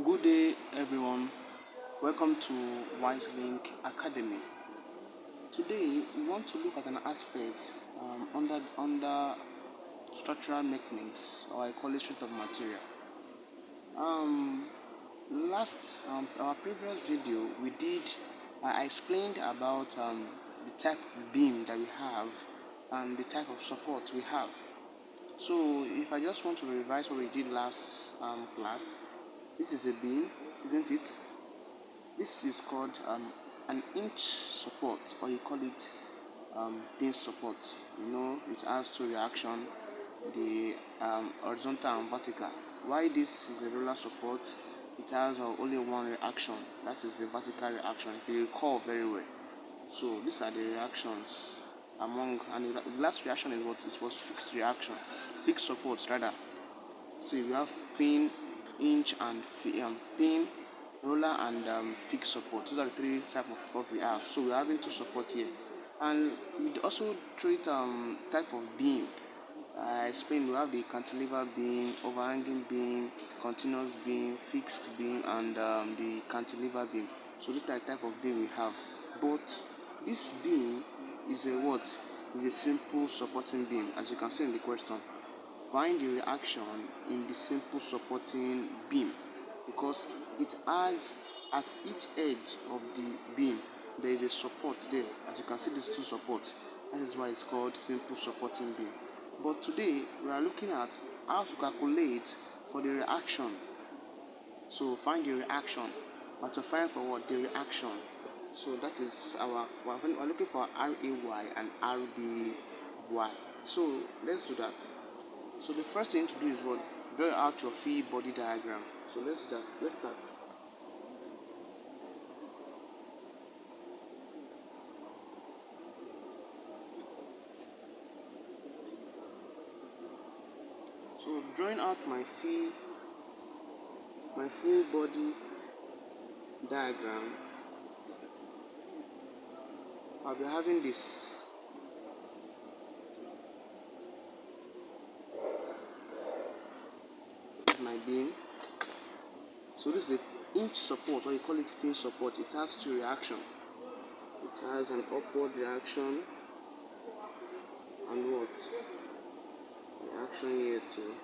Good day, everyone. Welcome to WiseLink Academy. Today, we want to look at an aspect under structural mechanics, or I call it strength of material. Um, last our previous video, I explained about the type of beam that we have and the type of support we have. So, if I just want to revise what we did last class, this is a beam, isn't it? This is called an inch support, or you call it pin support. It has two reactions, the horizontal and vertical. Why this is a roller support? It has only one reaction, that is the vertical reaction, if you recall very well. So these are the reactions and the last reaction is what? It was fixed support rather. So you have pin, inch, and pin, roller, and fixed support. Those are the three types of support we have. So we're having two support here, and we also treat type of beam. I explained we have the cantilever beam, overhanging beam, continuous beam, fixed beam, and the cantilever beam. So these are the type of beam we have. But this beam is a what? Is a simple supporting beam, as you can see in the question. Find the reaction in the simple supporting beam, because it has at each edge of the beam there is a support there. As you can see, these two supports. That is why it's called simple supporting beam. But today we are looking at how to calculate for the reaction. So find the reaction, but to find for what? The reaction. So that is we're looking for RAY and RBY. So let's do that. So the first thing to do is what? Draw out your free body diagram. So let's start. So drawing out my full body diagram, I'll be having this. This is my beam. So this is the inch support, or you call it pin support. It has two reactions. It has an upward reaction and what? Reaction here too.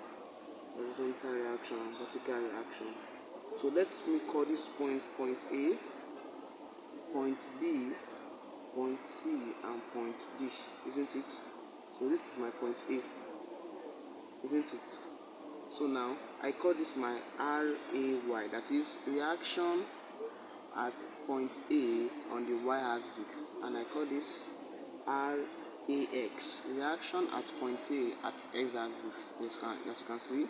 Horizontal reaction and vertical reaction. So let me call this point A, point B, point C, and point D, isn't it? So this is my point A, isn't it? So now I call this my RAY, that is reaction at point A on the y-axis, and I call this RAX, reaction at point A at x-axis, as you can see.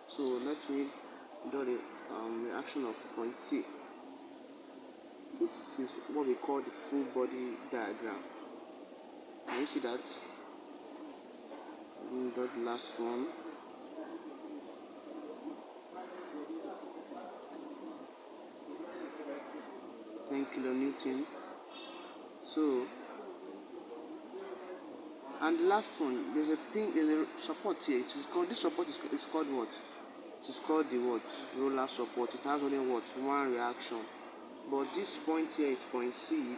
So let me draw the reaction of point C. This is what we call the full body diagram. Can you see that? Let me draw the last one. kilonewton. So, and the last one, there's a support here. This support is called what? It is called the what? Roller support. It has only what? One reaction. But this point here is point C,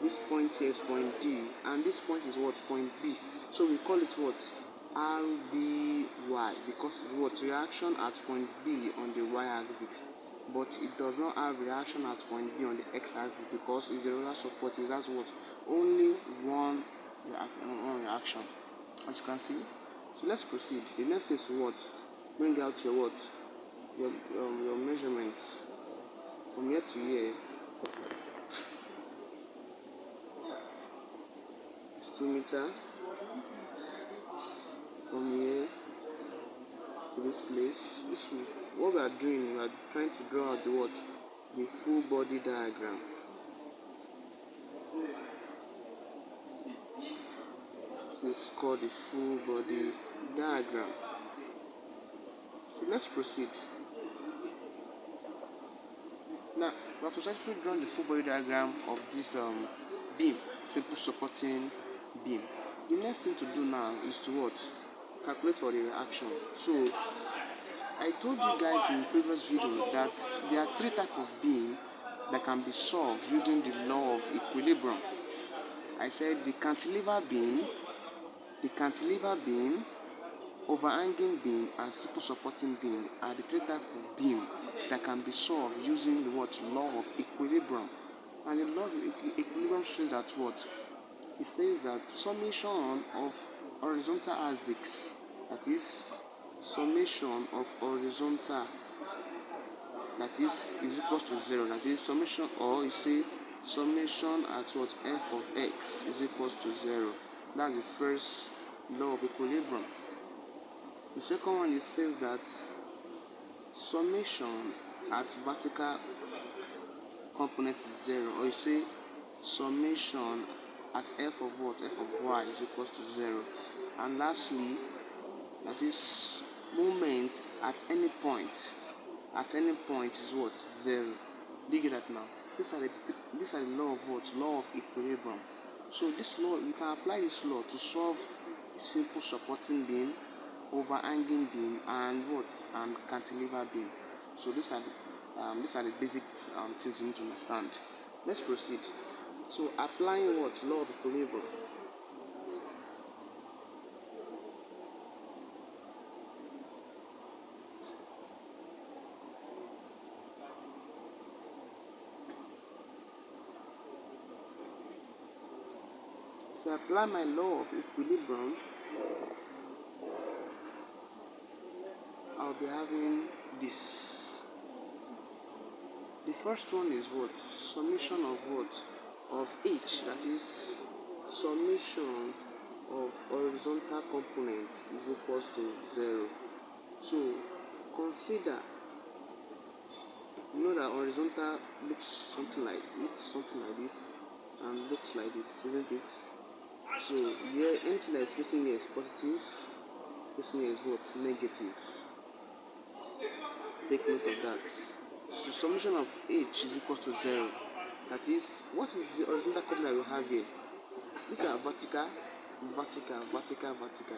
this point here is point D, and this point is what? Point B. So we call it what? RBY, because it's what? Reaction at point B on the y-axis. But it does not have reaction at point B on the x-axis, because it's a roller support. It has what? Only one reaction, as you can see. So let's proceed. The next is what? Bring out your what? Your measurements from here to here. It's 2 meters. From here to this place. What we are doing, we are trying to draw out the full body diagram. This is called the full body diagram. So let's proceed. Now we have successfully drawn the full body diagram of this beam, simple supporting beam. The next thing to do now is to what? Calculate for the reaction. So I told you guys in the previous video that there are three types of beam that can be solved using the law of equilibrium. I said the cantilever beam, overhanging beam, and simple supporting beam are the three types of beam that can be solved using the what law of equilibrium. And the law of equilibrium says that what? It says that summation of horizontal axis, that is summation of horizontal, that is equals to 0. That is summation, or you say summation at what f of x is equals to 0. That's the first law of equilibrium. The second one, it says that summation at vertical component is 0, or you say summation at f of what? F of y is equals to 0. And lastly, that is moment at any point. At any point is what? 0. Do you get that now? These are the law of what? Law of equilibrium. So this law, you can apply this law to solve simple supporting beam, overhanging beam, and what? And cantilever beam. So these are the basic things you need to understand. Let's proceed. So applying what? Law of equilibrium. If I apply my law of equilibrium, I'll be having this. The first one is what? Summation of what? Of h, that is summation of horizontal component is equals to 0. So consider, you know that horizontal looks something like this and looks like this, isn't it? So here anything that is facing here is positive, facing here is what? Negative. Take note of that. So summation of h is equals to 0. That is, what is the horizontal component that we have here? These are vertical,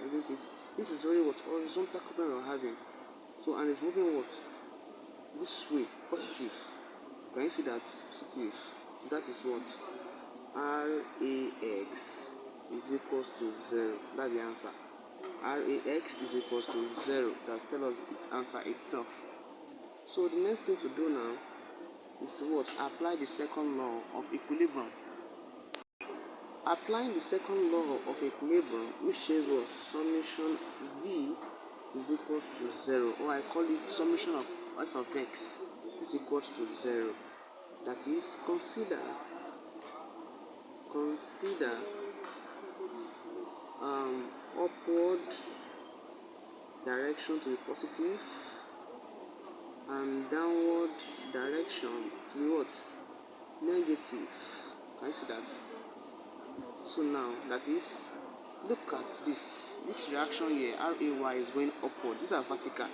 isn't it? This is already what? Horizontal component we're having. So, and it's moving what? This way, positive. Can you see that? Positive. That is what? RAX is equals to 0. That's the answer. RAX is equals to 0. That tells us its answer itself. So the next thing to do now is to what? Apply the second law of equilibrium. Applying the second law of equilibrium, which says what? Summation V is equals to 0, or I call it summation of f of x is equals to 0. That is, consider upward direction to be positive and downward direction to be what? Negative. Can you see that? So now, that is, look at this reaction here. RAY is going upward. These are vertical,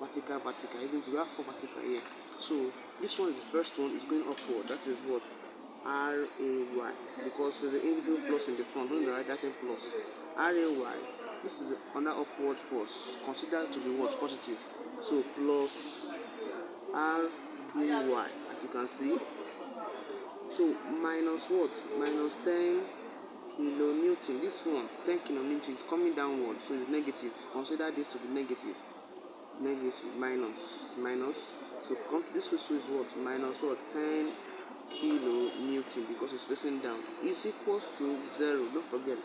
isn't it? We have 4 vertical here. So this one is the first one, is going upward. That is what? RAY, because there's an invisible plus in the front. On the right, that's a plus. RAY, this is under upward force, considered to be what? Positive. So plus RBY, as you can see. So minus what? Minus 10 kilonewton. This one, 10 kilonewton, is coming downward, so it's negative. Consider this to be negative. Minus. So come to this way, so is what? Minus what? 10 kilonewton, because it's facing down, is equals to 0. Don't forget,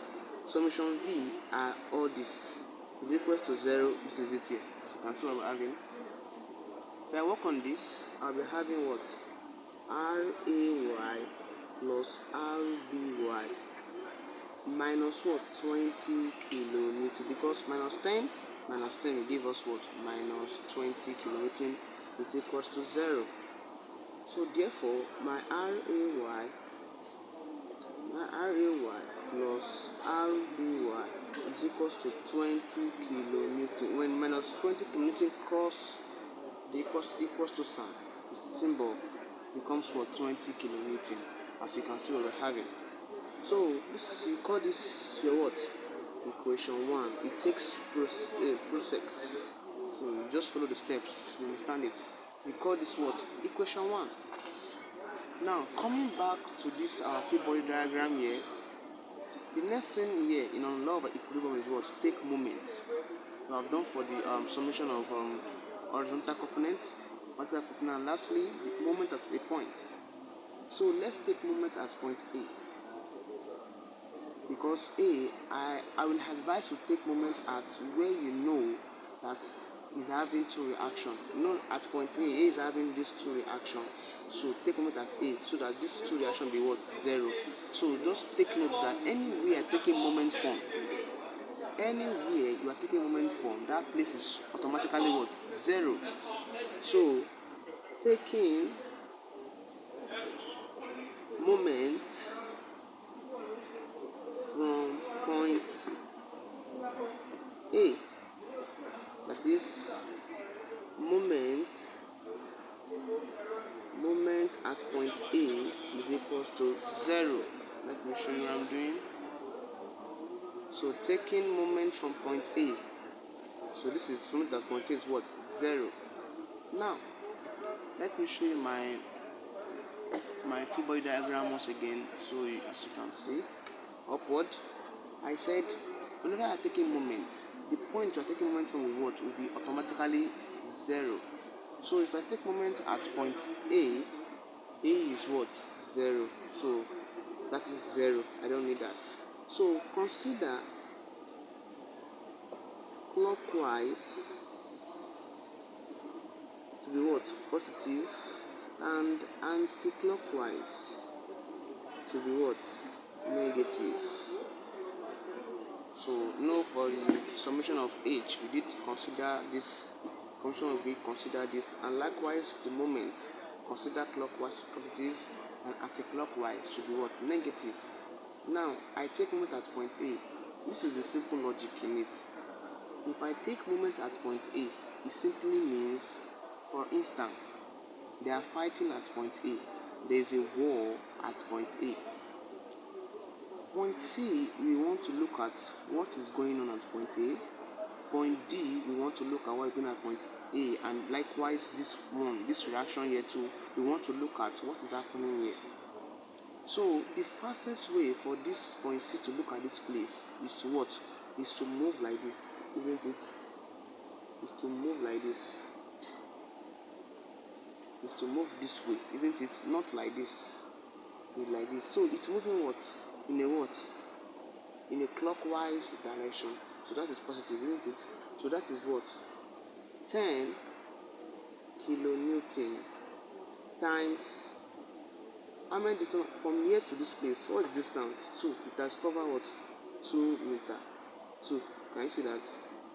summation V are all this is equals to 0. This is it here. So you can see what we're having. If I work on this, I'll be having what? RAY plus RBY minus what? 20 kilonewton, because minus 10 will give us what? Minus 20 kilonewton is equals to 0. So therefore, my RAY plus RBY is equals to 20 kilonewton. When minus 20 kilonewton cross the equals to sign, the symbol becomes what? 20 kilonewton, as you can see what we're having. So this, you call this your what? Equation 1. It takes process So you just follow the steps, you understand it. We call this what? Equation 1. Now coming back to this free body diagram here, the next thing here in our law of equilibrium is what? Take moment. We have done for the summation of horizontal component, vertical component, and lastly the moment at a point. So let's take moment at point A. Because I will advise to take moment at where you know that is having two reactions. You know at point A is having these two reactions. So take moment at A so that these two reactions be what? 0. So just take note that anywhere taking moment from, anywhere you are taking moment from, that place is automatically what? 0. So taking moment from point A, that is moment at point A is equals to 0. Let me show you what I'm doing. So taking moment from point A, so this is moment at point A is what? 0. Now let me show you my free body diagram once again. So as you can see, upward, I said whenever you are taking moment, the point you are taking moment from will be automatically 0. So if I take moment at point A is what? 0. So that is 0. I don't need that. So consider clockwise to be what? Positive, and anti-clockwise to be what? Negative. So now for the summation of H, we did consider this, function of B consider this, and likewise the moment, consider clockwise positive and anti-clockwise should be what? Negative. Now I take moment at point A. This is the simple logic in it. If I take moment at point A, it simply means, for instance, they are fighting at point A. There is a war at point A. Point C, we want to look at what is going on at point A. Point D, we want to look at what is going on at point A, and likewise this reaction here too, we want to look at what is happening here. So the fastest way for this point C to look at this place is to what? Is to move like this, isn't it? Is to move like this. Is to move this way, isn't it? Not like this. It's like this. So it's moving what? In a what? In a clockwise direction. So that is positive, isn't it? So that is what? 10 kilonewton times, how many distance from here to this place? What is distance? 2. It has covered what? 2 meters. 2. Can you see that?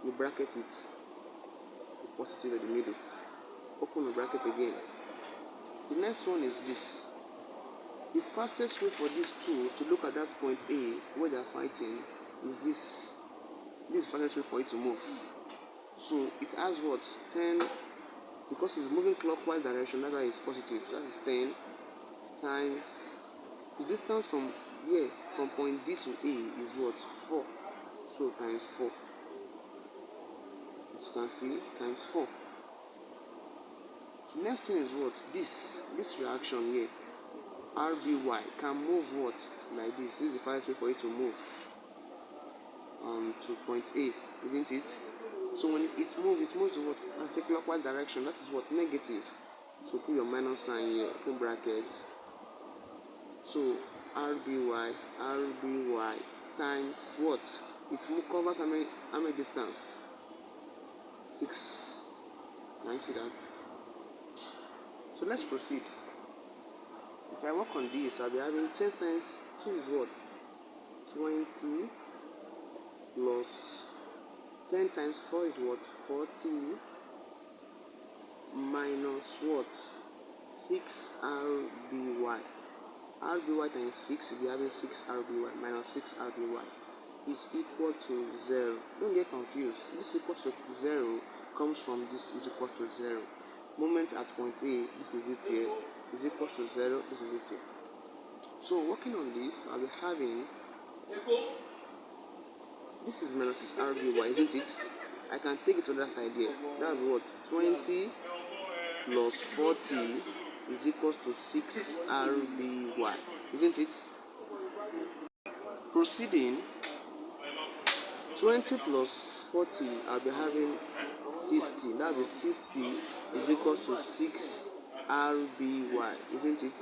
You bracket it. Positive at the middle. Open the bracket again. The next one is this. The fastest way for these two to look at that point A where they are fighting is this. This is the fastest way for it to move. So it has what? 10, because it's moving clockwise direction, that's why it's positive. That is 10 times the distance from here, from point D to A is what? 4. So times 4. As you can see, times 4. So next thing is what? This reaction here, RBY, can move what? Like this. This is the fastest way for it to move to point A, isn't it? So when it moves to what? Anti-clockwise direction. That is what? Negative. So put your minus sign here, open bracket. So RBY times what? It covers how many distance? 6. Can you see that? So let's proceed. If I work on this, I'll be having 10 times 2 is what? 20 plus 10 times 4 is what? 40 minus what? 6 RBY. RBY times 6 will be having 6 RBY minus 6 RBY is equal to 0. Don't get confused. This is equal to 0 comes from this is equal to 0. Moment at point A, this is it here, is equal to 0, this is it here. So working on this, I'll be having, this is minus 6 RBY, isn't it? I can take it to the other side here. That will be what? 20 plus 40 is equals to 6RBY, isn't it? Proceeding, 20 plus 40, I'll be having 60. That will be 60 is equals to 6RBY, isn't it?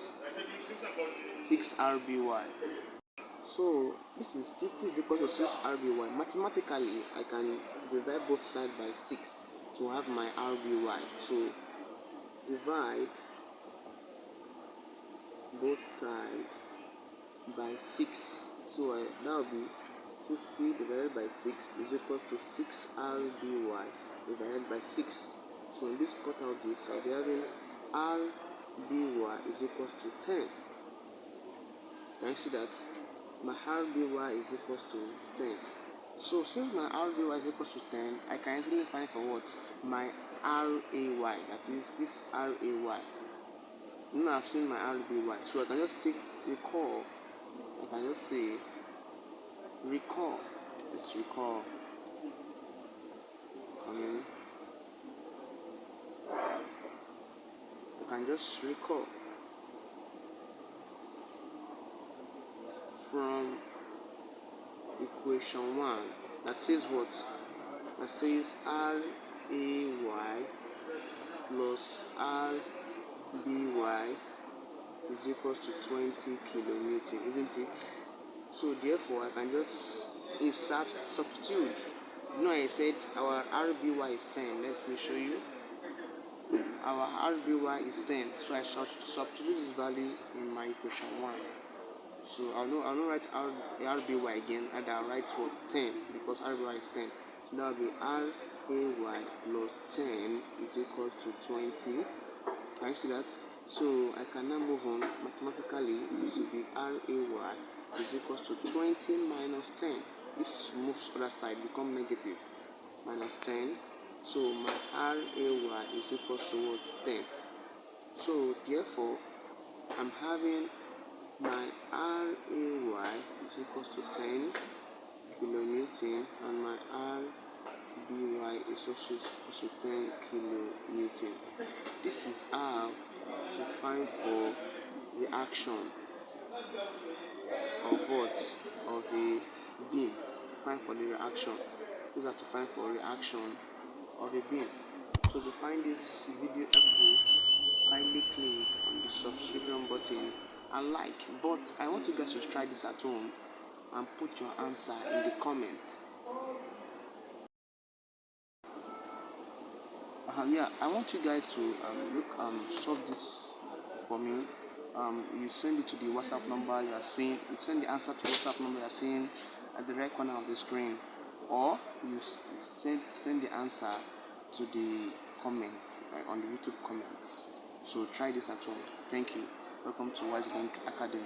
6RBY. So this is 60 is equal to 6RBY. Mathematically, I can divide both sides by 6 to have my RBY. So divide both sides by 6. So that will be 60 divided by 6 is equal to 6RBY divided by 6. So in this cut out this, I'll be having RBY is equal to 10. Can you see that? My RBY is equal to 10. So since my RBY is equal to 10, I can easily find for what? My RAY, that is this RAY. Now I've seen my RBY, so I can just take recall. I can just say recall. Let's recall. I can just recall from equation 1 that says what? That says RAY plus RBY is equals to 20 kilonewton, isn't it? So therefore I can just insert substitute. You know, I said our RBY is 10. Let me show you. Our RBY is 10, so I substitute this value in my equation 1. So I'll not write RBY again, and I'll write what? 10, because RBY is 10. So that will be RAY plus 10 is equals to 20. Can you see that? So I can now move on. Mathematically, this will be RAY is equals to 20 minus 10. This moves other side, become negative. Minus 10. So my RAY is equals to what? 10. So therefore, I'm having my RAY is equals to 10 kilonewton and my RBY is also equals to 10 kilonewton. This is how to find for reaction of what? Of a beam. Find for the reaction. These are to find for reaction of a beam. So to find this video helpful, kindly click on the subscription button and like. But I want you guys to try this at home and put your answer in the comment. Yeah, I want you guys to solve this for me. You send it to the WhatsApp number you are seeing. You send the answer to the WhatsApp number you are seeing at the right corner of the screen, or you send the answer to the comments on the YouTube comments. So try this at home. Thank you. Welcome to WiseLink Academy.